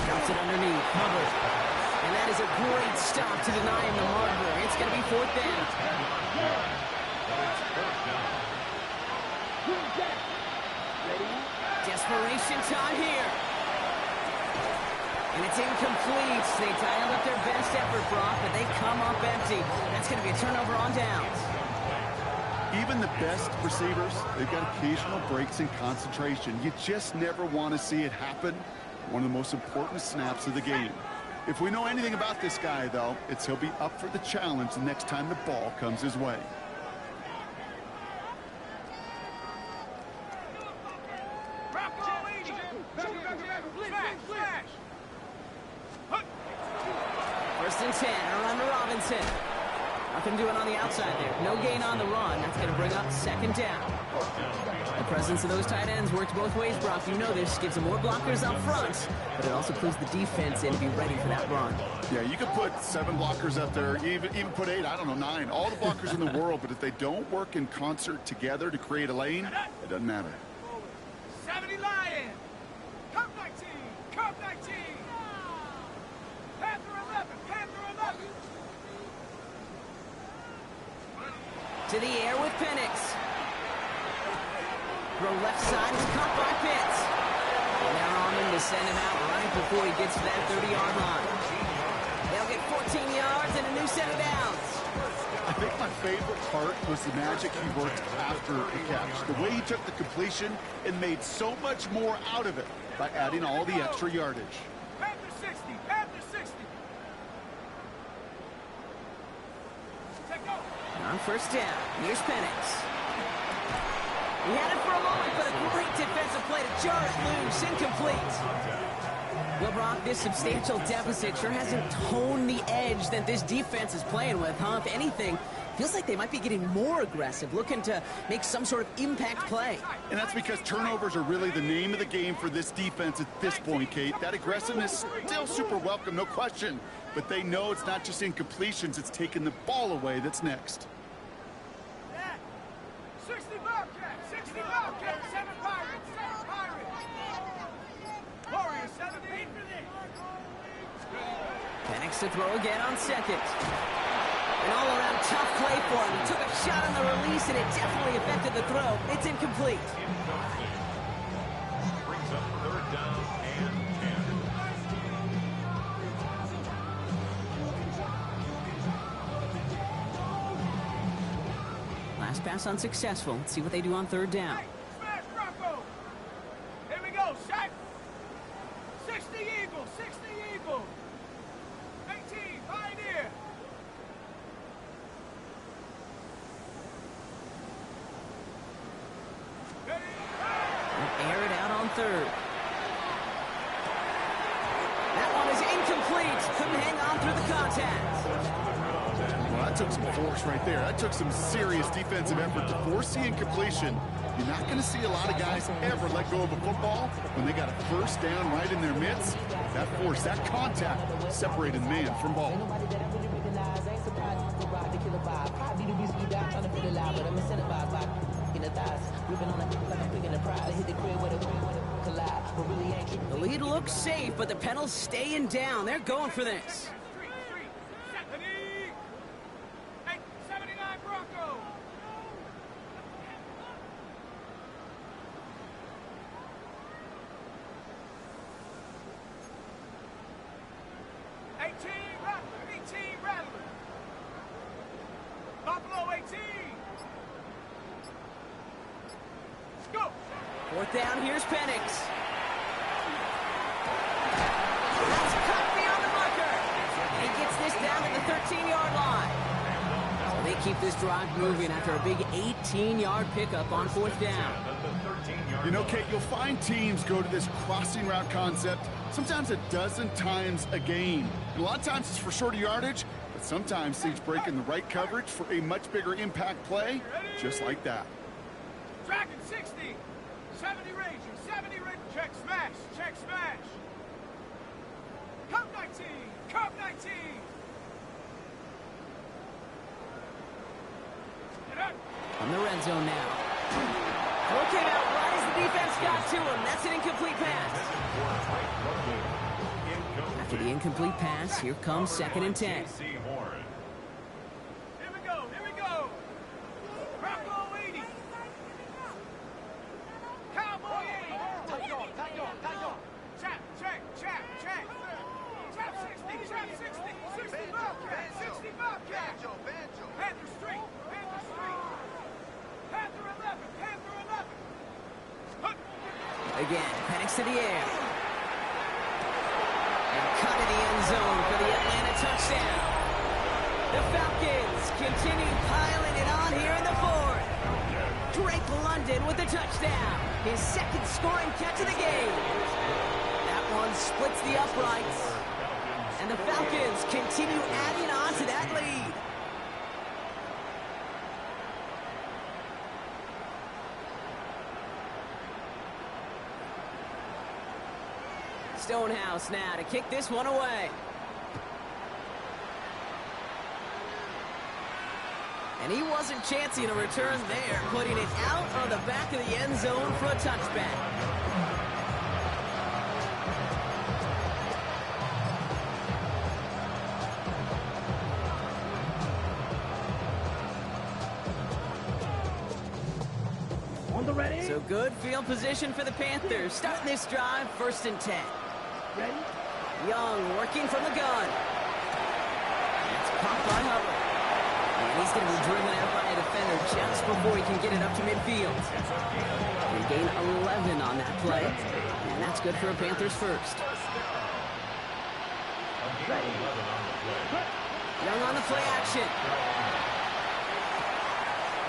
Drops it underneath. Covered. And that is a great stop to deny him the marker. It's going to be 4th down. Desperation time here. And it's incomplete. They dialed up their best effort, Brock, but they come up empty. That's going to be a turnover on downs. Even the best receivers, they've got occasional breaks in concentration. You just never want to see it happen. One of the most important snaps of the game. If we know anything about this guy, though, it's he'll be up for the challenge the next time the ball comes his way. First and 10, around to Robinson. Nothing doing on the outside there. No gain on the run. That's going to bring up second down. The presence of those tight ends works both ways, Brock. You know this. Gives them more blockers up front, but it also clues the defense in to be ready for that run. Yeah, you could put 7 blockers up there, even put 8, I don't know, 9. All the blockers in the world, but if they don't work in concert together to create a lane, it doesn't matter. 70 Lion. Cup 19. Cup 19. Panther 11. Panther 11. To the air with Penix. Throw left side is caught by Pitts. And they're on him to send him out right before he gets to that 30-yard line. They'll get 14 yards and a new set of downs. I think my favorite part was the magic he worked after the catch. The way he took the completion and made so much more out of it by adding all the extra yardage. Panther 60. Panther 60. Take go. On first down, here's Penix. He had it for a moment, but a great defensive play to jar it loose, incomplete. Well, Brock, this substantial deficit sure hasn't toned the edge that this defense is playing with, huh? If anything, feels like they might be getting more aggressive, looking to make some sort of impact play. And that's because turnovers are really the name of the game for this defense at this point, Kate. That aggressiveness still super welcome, no question. But they know it's not just incompletions, it's taking the ball away that's next. 60 Bobcats. 60 Bobcats. 7 Pirates. 7 Pirates. Warriors 7 8 for this. Penix to throw again on second. An all-around tough play for him. He took a shot on the release, and it definitely affected the throw. It's incomplete. Brings up third down and 10. Last pass unsuccessful. Let's see what they do on third down. Smash Bronco. Here we go. Shot. 60 Eagle. 60 Eagle. 18 Pioneer. They'll air it out on third. That one is incomplete. Couldn't hang on through the contact. Well, that took some force right there. That took some serious defensive effort to force the incompletion. You're not going to see a lot of guys ever let go of a football when they got a first down right in their midst. That force, that contact separated man from ball. The lead looks safe, but the Penals staying down. They're going for this. 79 Bronco. Rattler. Buffalo 18. Go. Fourth down, here's Penix. That's cut beyond the marker. And he gets this down to the 13-yard line. So they keep this drive moving after a big 18-yard pickup on fourth down. You know, Kate, you'll find teams go to this crossing route concept sometimes a dozen times a game. And a lot of times it's for shorter yardage, but sometimes things break in the right coverage for a much bigger impact play, just like that. Dragon 60. 70 Ranger. 70 Ranger. Check smash. Check smash. Cup 19. Cup 19. On the red zone now. Throw came out right as the defense got to him. That's an incomplete pass. After the incomplete pass, here comes second and 10. Here we go. Here we go. Bronco 80. Cowboy 80. Chap, check. Chap 60. Chap 60. 60 Bobcat. 60 Bobcat. Panther Street. Panther Street. Panther 11. Panther 11. Again, Penix to the air. And cut in the end zone for the Atlanta touchdown. The Falcons continue piling it on here in the fourth. Drake London with the touchdown. His second scoring catch of the game. That one splits the uprights. And the Falcons continue adding on to that lead. Stonehouse now to kick this one away. And he wasn't chancing a return there, putting it out on the back of the end zone for a touchback. On the ready. So good field position for the Panthers. Starting this drive, 1st and 10. Ready. Young working from the gun. It's popped by Hubbard. And he's going to be driven out by a defender just before he can get it up to midfield. They gain 11 on that play. And that's good for a Panthers first. Young on the play action.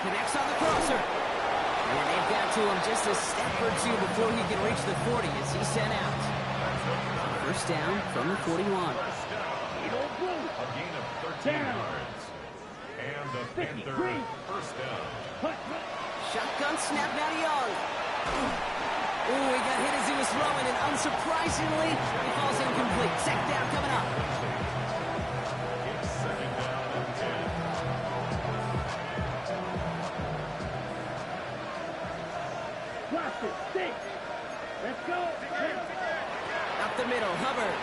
Connects on the crosser. And they've got to him just a step or two before he can reach the 40 as he's sent out. First down from the 41. A gain of 13 yards. And the Panther first down. Shotgun snap now to Young. Ooh, he got hit as he was throwing, and unsurprisingly, he falls incomplete. Second down coming up. It's second down and 10. Watch it. Stay. Let's go. Up the middle, Hubbard.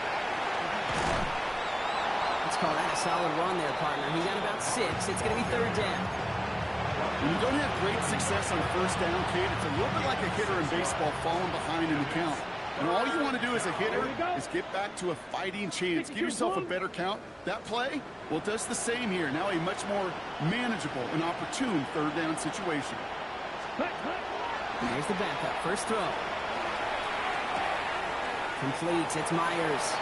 Let's call that a solid run there, partner. He got about 6. It's going to be 3rd down. When you don't have great success on 1st down, Kate, it's a little bit like a hitter in baseball falling behind in the count. And all you want to do as a hitter is get back to a fighting chance. Give yourself a better count. That play, well, it does the same here. Now a much more manageable and opportune 3rd down situation. Here's the backup. First throw. Completes. It's Myers.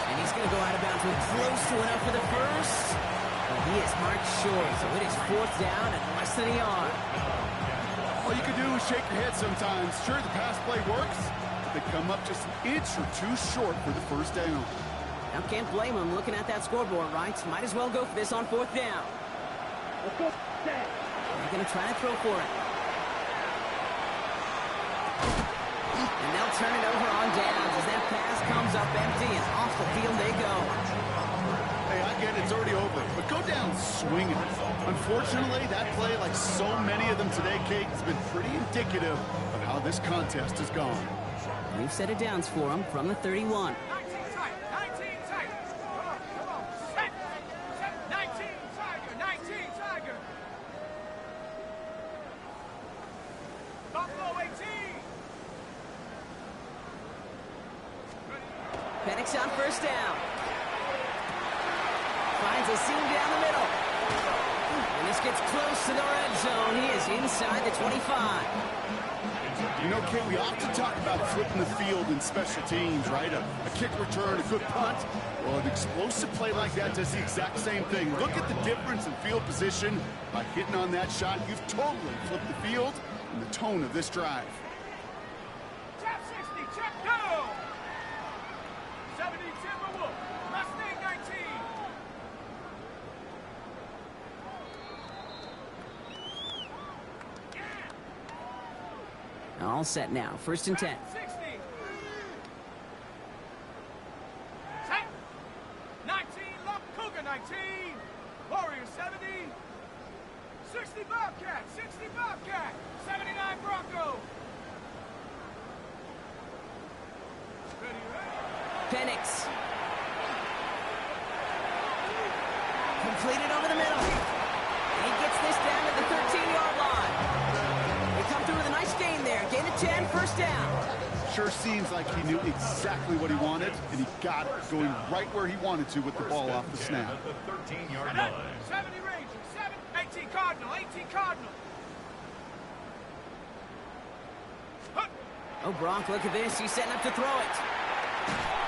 And he's going to go out of bounds with close to enough for the first. But he is marked short, so it is 4th down and less than a yard. All you can do is shake your head sometimes. Sure, the pass play works, but they come up just an inch or two short for the 1st down. Now, can't blame him looking at that scoreboard, right? Might as well go for this on 4th down. Let's go. Stay. They're going to try to throw for it. And they'll turn it over on downs as that pass comes up empty, and off the field they go. Hey, I get it, it's already over, but go down swinging. Unfortunately, that play, like so many of them today, Kate, has been pretty indicative of how this contest has gone. We've set it downs for him from the 31. 19 tight. 19 tight. Come on. Set. 19 Tiger. 19 Tiger. Buffalo 18. Penix on 1st down. Finds a seam down the middle. And this gets close to the red zone. He is inside the 25. You know, Kate, we often talk about flipping the field in special teams, right? A kick return, a good punt. Well, an explosive play like that does the exact same thing. Look at the difference in field position. By hitting on that shot, you've totally flipped the field and the tone of this drive. Tap 60. Check go. 70 Timberwolf. Mustang 19. All set now. 1st and 10. 60. Set. 19 Lump Cougar 19. Warrior 70. 60 Bobcat. 60 Bobcat. 79 Bronco. Ready, ready. Penix. Completed over the middle. And he gets this down at the 13-yard line. They come through with a nice gain there. Gain of 10, 1st down. Sure seems like he knew exactly what he wanted, and he got it going right where he wanted to with the ball off the snap. At the 13-yard Set. line. 70 Rangers. 18 Cardinal. 18 Cardinal. Hup. Oh, Bronk, look at this. He's setting up to throw it.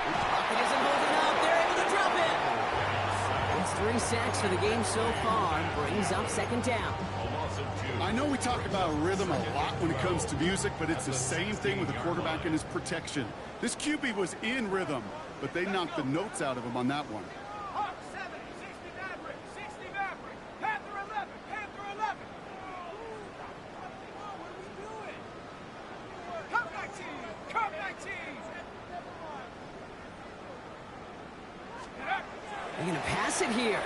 It isn't holding up. They're able to drop it. It's 3 sacks for the game so far. Brings up 2nd down. A loss of 2. I know we talk about rhythm a lot when it comes to music, but it's the same thing with the quarterback and his protection. This QB was in rhythm, but they knocked the notes out of him on that one. Hawk They're going to pass it here.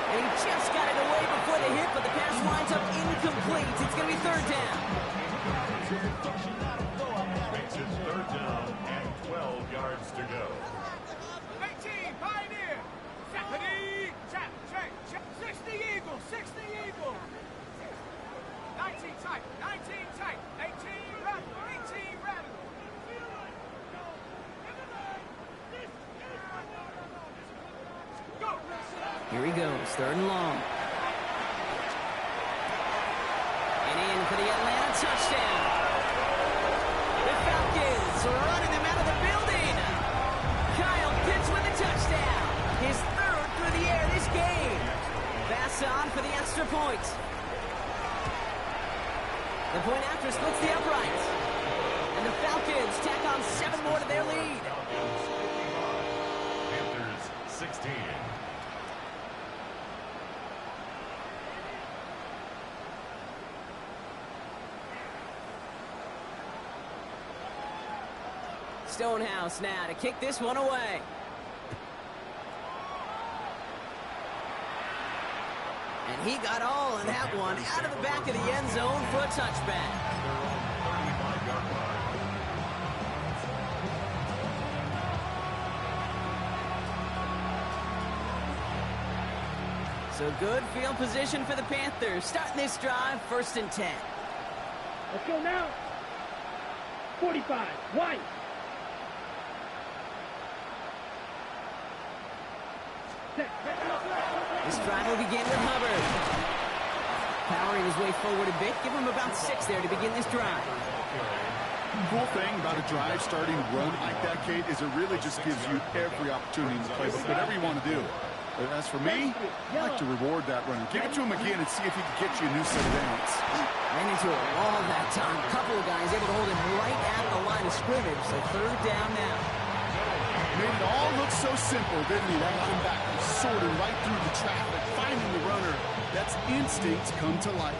And he just got it away before the hit, but the pass winds up incomplete. It's going to be third down. Makes it third down and 12 yards to go. 18, Pioneer. 70, check. 60 Eagle, 60 Eagle. 19 tight, 18 Radical, 18 Radical. Go. Here he goes, third and long. And in for the Atlanta touchdown. The Falcons are running them out of the building. Kyle Pitts with a touchdown. His third through the air this game. Pass on for the extra point. The point after splits the uprights. And the Falcons tack on 7 more to their lead. Panthers 16. Stonehouse now to kick this one away. And he got all of that one out of the back of the end zone for a touchback. So good field position for the Panthers. Starting this drive, 1st and 10. Let's go now. 45, White. This drive will begin with Hubbard. Powering his way forward a bit. Give him about 6 there to begin this drive. Cool thing about a drive starting run like that, Kate, is it really just gives you every opportunity in the playbook, whatever you want to do. But as for me, I like to reward that runner. Give it to him again and see if he can get you a new set of downs. Ran into a wall that time. A couple of guys able to hold him right at the line of scrimmage. So third down now. Made it all look so simple, didn't he? That linebacker sorting right through the traffic, finding the runner. That's instinct come to life.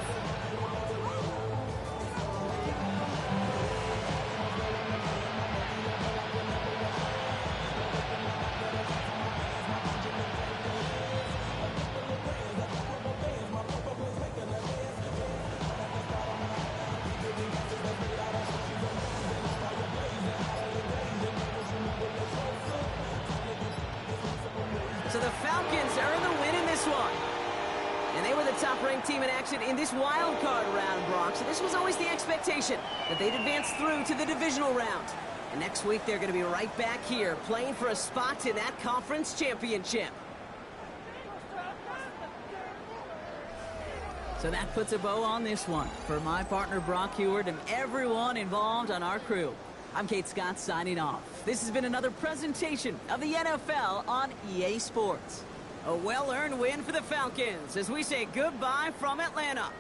So the Falcons earn the win in this one. And they were the top-ranked team in action in this wild card round, Brock. So this was always the expectation that they'd advance through to the divisional round. And next week they're going to be right back here playing for a spot in that conference championship. So that puts a bow on this one. For my partner Brock Heward and everyone involved on our crew, I'm Kate Scott signing off. This has been another presentation of the NFL on EA Sports. A well-earned win for the Falcons as we say goodbye from Atlanta.